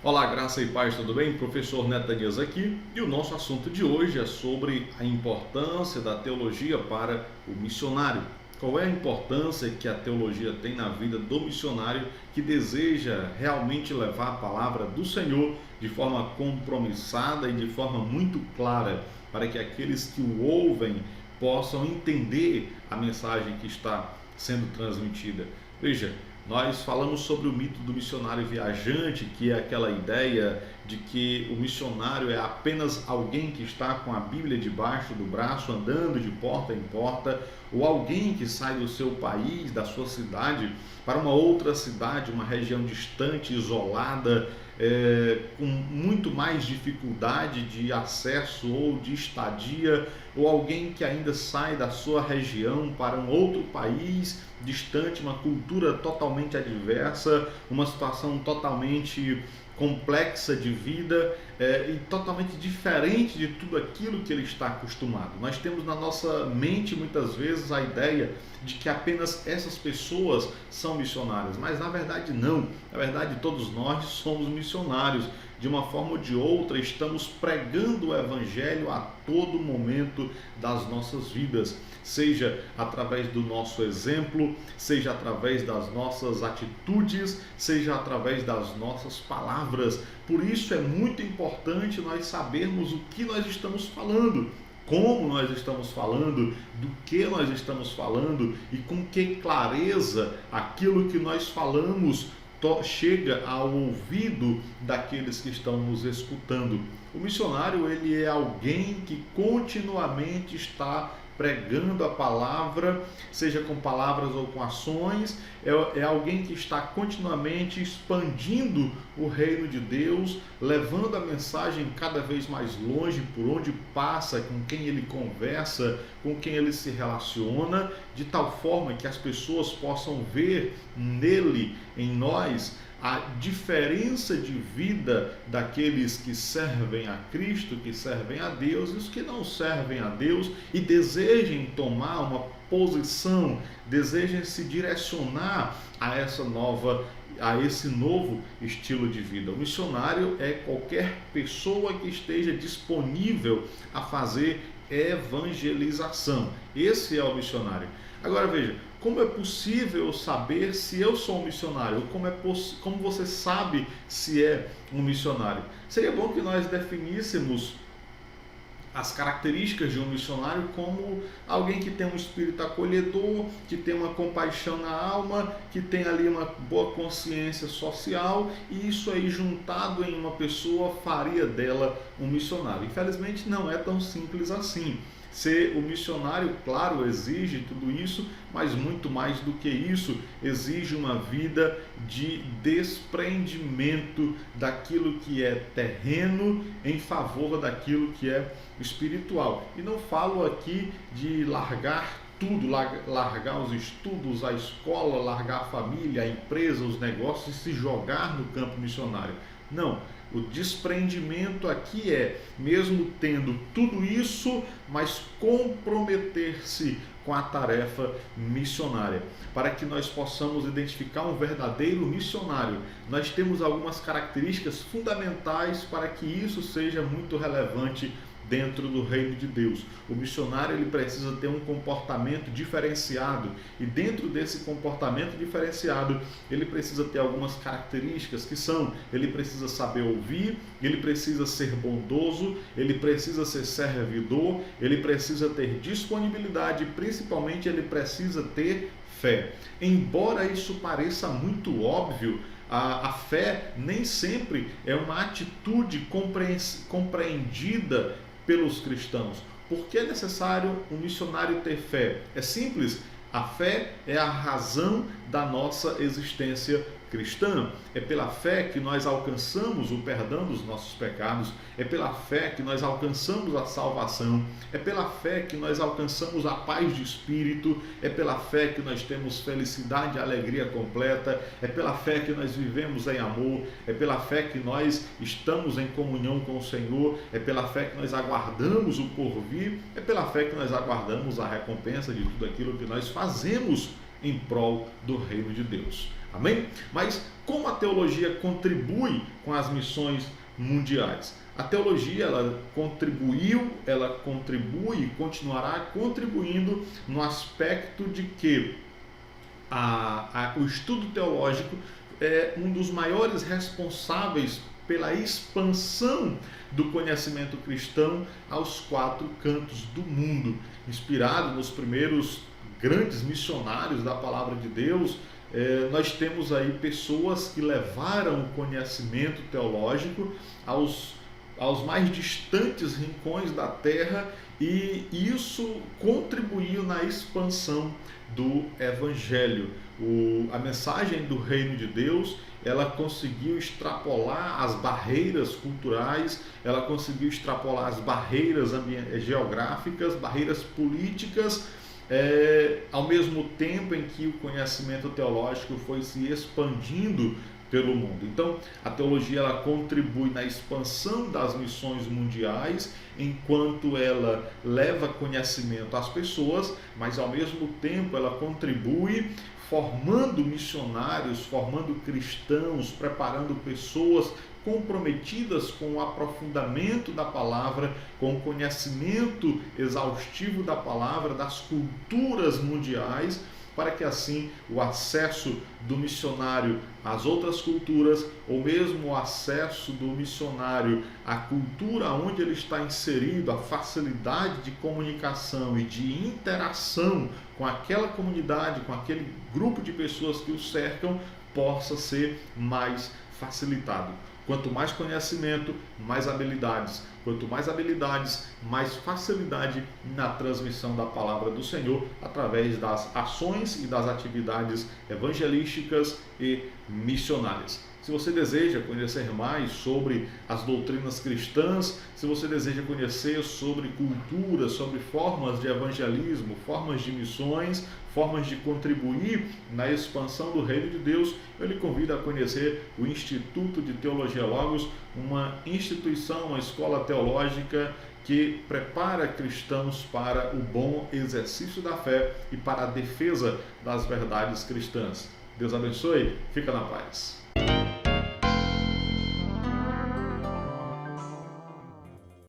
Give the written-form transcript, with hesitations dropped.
Olá, graça e paz, tudo bem? Professor Netanias aqui, e o nosso assunto de hoje é sobre a importância da teologia para o missionário. Qual é a importância que a teologia tem na vida do missionário que deseja realmente levar a palavra do Senhor de forma compromissada e de forma muito clara, para que aqueles que o ouvem possam entender a mensagem que está sendo transmitida. Veja, nós falamos sobre o mito do missionário viajante, que é aquela ideia de que o missionário é apenas alguém que está com a Bíblia debaixo do braço, andando de porta em porta, ou alguém que sai do seu país, da sua cidade, para uma outra cidade, uma região distante, isolada, com muito mais dificuldade de acesso ou de estadia, ou alguém que ainda sai da sua região para um outro país distante, uma cultura totalmente adversa, uma situação totalmente complexa de vida e totalmente diferente de tudo aquilo que ele está acostumado. Nós temos na nossa mente muitas vezes a ideia de que apenas essas pessoas são missionárias, mas na verdade não. Na verdade todos nós somos missionários. De uma forma ou de outra, estamos pregando o Evangelho a todo momento das nossas vidas, seja através do nosso exemplo, seja através das nossas atitudes, seja através das nossas palavras. Por isso é muito importante nós sabermos o que nós estamos falando, como nós estamos falando, do que nós estamos falando e com que clareza aquilo que nós falamos chega ao ouvido daqueles que estão nos escutando. O missionário, ele é alguém que continuamente está pregando a palavra, seja com palavras ou com ações, é alguém que está continuamente expandindo o reino de Deus, levando a mensagem cada vez mais longe, por onde passa, com quem ele conversa, com quem ele se relaciona, de tal forma que as pessoas possam ver nele, em nós, a diferença de vida daqueles que servem a Cristo, que servem a Deus, e os que não servem a Deus e desejem tomar uma posição, desejem se direcionar a esse novo estilo de vida. O missionário é qualquer pessoa que esteja disponível a fazer evangelização. Esse é o missionário. Agora veja, como é possível saber se eu sou um missionário? Como você sabe se é um missionário? Seria bom que nós definíssemos as características de um missionário como alguém que tem um espírito acolhedor, que tem uma compaixão na alma, que tem ali uma boa consciência social, e isso aí juntado em uma pessoa faria dela um missionário. Infelizmente não é tão simples assim. Ser o missionário, claro, exige tudo isso, mas muito mais do que isso, exige uma vida de desprendimento daquilo que é terreno em favor daquilo que é espiritual. E não falo aqui de largar tudo, largar os estudos, a escola, largar a família, a empresa, os negócios e se jogar no campo missionário. Não. O desprendimento aqui é, mesmo tendo tudo isso, mas comprometer-se com a tarefa missionária. Para que nós possamos identificar um verdadeiro missionário, nós temos algumas características fundamentais para que isso seja muito relevante dentro do reino de Deus. O missionário, ele precisa ter um comportamento diferenciado, e dentro desse comportamento diferenciado ele precisa ter algumas características que são: ele precisa saber ouvir, ele precisa ser bondoso, ele precisa ser servidor, ele precisa ter disponibilidade e principalmente ele precisa ter fé. Embora isso pareça muito óbvio, a fé nem sempre é uma atitude compreendida pelos cristãos. Por que é necessário um missionário ter fé? É simples, a fé é a razão da nossa existência cristã. É pela fé que nós alcançamos o perdão dos nossos pecados, é pela fé que nós alcançamos a salvação, é pela fé que nós alcançamos a paz de espírito, é pela fé que nós temos felicidade e alegria completa, é pela fé que nós vivemos em amor, é pela fé que nós estamos em comunhão com o Senhor, é pela fé que nós aguardamos o porvir, é pela fé que nós aguardamos a recompensa de tudo aquilo que nós fazemos em prol do reino de Deus. Amém? Mas como a teologia contribui com as missões mundiais? A teologia, ela contribuiu, ela contribui e continuará contribuindo no aspecto de que o estudo teológico é um dos maiores responsáveis pela expansão do conhecimento cristão aos 4 cantos do mundo. Inspirado nos primeiros grandes missionários da palavra de Deus, nós temos aí pessoas que levaram o conhecimento teológico aos mais distantes rincões da terra, e isso contribuiu na expansão do Evangelho. A mensagem do reino de Deus, ela conseguiu extrapolar as barreiras culturais, ela conseguiu extrapolar as barreiras geográficas, barreiras políticas, ao mesmo tempo em que o conhecimento teológico foi se expandindo pelo mundo. Então, a teologia, ela contribui na expansão das missões mundiais, enquanto ela leva conhecimento às pessoas, mas ao mesmo tempo ela contribui formando missionários, formando cristãos, preparando pessoas comprometidas com o aprofundamento da palavra, com o conhecimento exaustivo da palavra, das culturas mundiais, para que assim o acesso do missionário às outras culturas, ou mesmo o acesso do missionário à cultura onde ele está inserido, a facilidade de comunicação e de interação com aquela comunidade, com aquele grupo de pessoas que o cercam, possa ser mais facilitado. Quanto mais conhecimento, mais habilidades. Quanto mais habilidades, mais facilidade na transmissão da palavra do Senhor através das ações e das atividades evangelísticas e missionárias. Se você deseja conhecer mais sobre as doutrinas cristãs, se você deseja conhecer sobre cultura, sobre formas de evangelismo, formas de missões, formas de contribuir na expansão do reino de Deus, eu lhe convido a conhecer o Instituto de Teologia Logos, uma instituição, uma escola teológica que prepara cristãos para o bom exercício da fé e para a defesa das verdades cristãs. Deus abençoe, fica na paz.